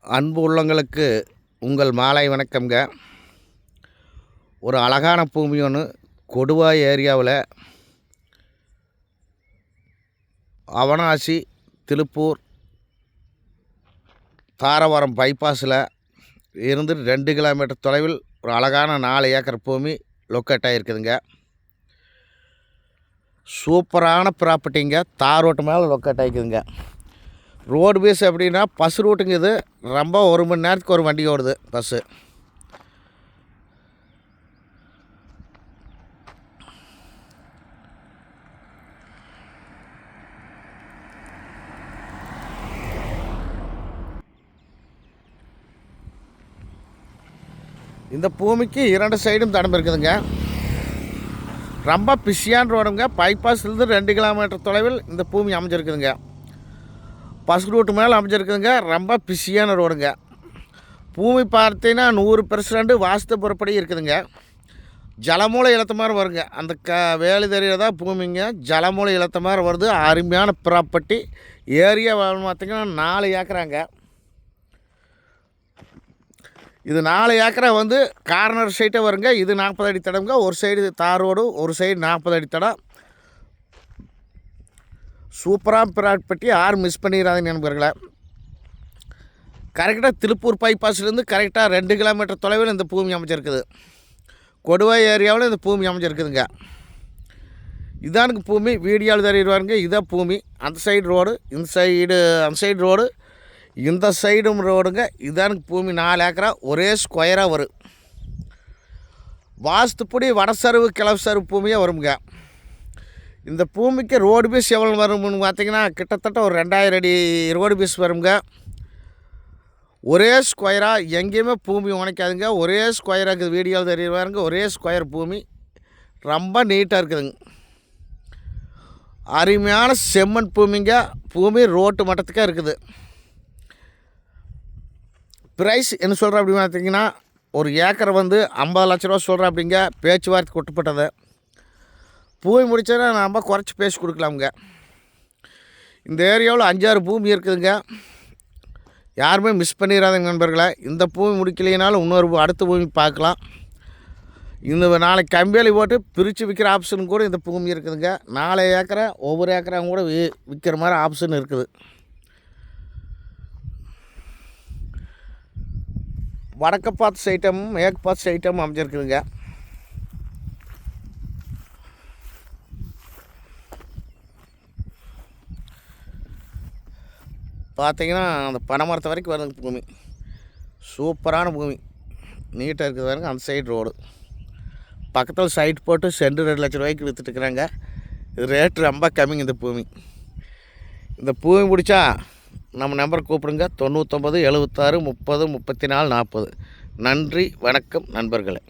அன்பு உள்ளங்களுக்கு உங்கள் மாலை வணக்கம்ங்க. ஒரு அழகான பூமி ஒன்று கொடுவாய் ஏரியாவில் அவனாசி திருப்பூர் தாரவாரம் பைபாஸில் இருந்து 2 கிலோமீட்டர் தொலைவில் ஒரு அழகான 4 ஏக்கர் பூமி லொக்கேட் ஆகிருக்குதுங்க. சூப்பரான ப்ராப்பர்ட்டிங்க. தார் ரோட்டு மேலே லொக்கேட் ஆகிக்குதுங்க. ரோடு பேஸ் எப்படின்னா பஸ் ரூட்டுங்க. இது ரொம்ப 1 மணி நேரத்துக்கு ஒரு வண்டி ஓடுது பஸ்ஸு. இந்த பூமிக்கு 2 சைடும் தடம் இருக்குதுங்க. ரொம்ப பிஸியான ரோடுங்க. பைபாஸ்லேருந்து 2 கிலோமீட்டர் தொலைவில் இந்த பூமி அமைஞ்சிருக்குதுங்க. பஸ் ரூட்டு மேலே அமைஞ்சிருக்குதுங்க. ரொம்ப பிஸியான ரோடுங்க. பூமி பார்த்தீங்கன்னா 100% வாஸ்து புறப்படி இருக்குதுங்க. ஜலமூலை இழத்த மாதிரி வருங்க. அந்த வேலி தெரியாதா பூமிங்க. ஜலமூலை இழத்த மாதிரி வருது. அருமையான ப்ராப்பர்ட்டி. ஏரியா பார்த்திங்கன்னா 4 ஏக்கராங்க. இது 4 ஏக்கரா கார்னர் சைட்டே வருங்க. இது 40 அடி தடம்ங்க. ஒரு சைடு தார் ரோடு, ஒரு சைடு 40 அடி தடம். சூப்பராக ப்ராப்பர்ட்டி. யாரும் மிஸ் பண்ணிடாதீங்க நண்பர்களே. கரெக்டாக திருப்பூர் பைபாஸ்லேருந்து கரெக்டாக 2 கிலோமீட்டர் தொலைவில் இந்த பூமி அமைச்சிருக்குது. கொடுவாய் ஏரியாவில் இந்த பூமி அமைச்சிருக்குதுங்க. இதானுக்கு பூமி. வீடியோவில் தெரியுவாருங்க. இதான் பூமி. அந்த சைடு ரோடு, இந்த சைடு அந்த சைடு ரோடு, இந்த சைடும் ரோடுங்க. இதானுக்கு பூமி 4 ஏக்கரா ஒரே ஸ்கொயராக வரும். வாஸ்துப்படி வடசருவு கிழவு சருவு பூமியாக வருங்க. இந்த பூமிக்கு ரோடு பீஸ் எவ்வளோ வரும்னு பார்த்திங்கன்னா கிட்டத்தட்ட ஒரு 2000 அடி ரோடு பீஸ் வருங்க. ஒரே ஸ்கொயராக எங்கேயுமே பூமி உடைக்காதுங்க. ஒரே ஸ்கொயராக இருக்குது. வீடியோவில் தெரியுவாருங்க. ஒரே ஸ்கொயர் பூமி. ரொம்ப நீட்டாக இருக்குதுங்க. அருமையான செம்மண் பூமிங்க. பூமி ரோட்டு மட்டத்துக்கே இருக்குது. ப்ரைஸ் என்ன சொல்கிறேன் அப்படின்னு பார்த்திங்கன்னா ஒரு ஏக்கர் 50 லட்ச ரூபா சொல்கிறேன் அப்படிங்க. பேச்சுவார்த்தை கொட்டப்பட்டது. பூமி முடிச்சா நம்ம குறைச்சி பேசி கொடுக்கலாமுங்க. இந்த ஏரியாவில் 5-6 பூமி இருக்குதுங்க. யாருமே மிஸ் பண்ணிடாதீங்க நண்பர்களே. இந்த பூமி முடிக்கலைனாலும் இன்னொரு அடுத்த பூமி பார்க்கலாம். இந்த நாளைக்கு கம்பேலி போட்டு பிரித்து விற்கிற ஆப்ஷன் கூட இந்த பூமி இருக்குதுங்க. 4 ஏக்கரை ஒவ்வொரு ஏக்கராங்க கூட விற்கிற மாதிரி ஆப்ஷன் இருக்குது. வடக்கு பார்த்து சைட்டமும் மேற்கு பார்த்து சைட்டமும் அமைஞ்சிருக்குதுங்க. பார்த்திங்கன்னா அந்த பனைமரத்து வரைக்கும் வருதுங்க பூமி. சூப்பரான பூமி. நீட்டாக இருக்குது பாருங்க. அந்த சைடு ரோடு பக்கத்தில் சைட் போட்டு சென்ட் 2 லட்ச ரூபாய்க்கு விற்றுட்டுருக்குறாங்க. இது ரேட்டு ரொம்ப கம்மிங்க. இந்த பூமி பிடிச்சா நம்ம நம்பரை கூப்பிடுங்க. 99 76 30 34 40. நன்றி, வணக்கம் நண்பர்களே.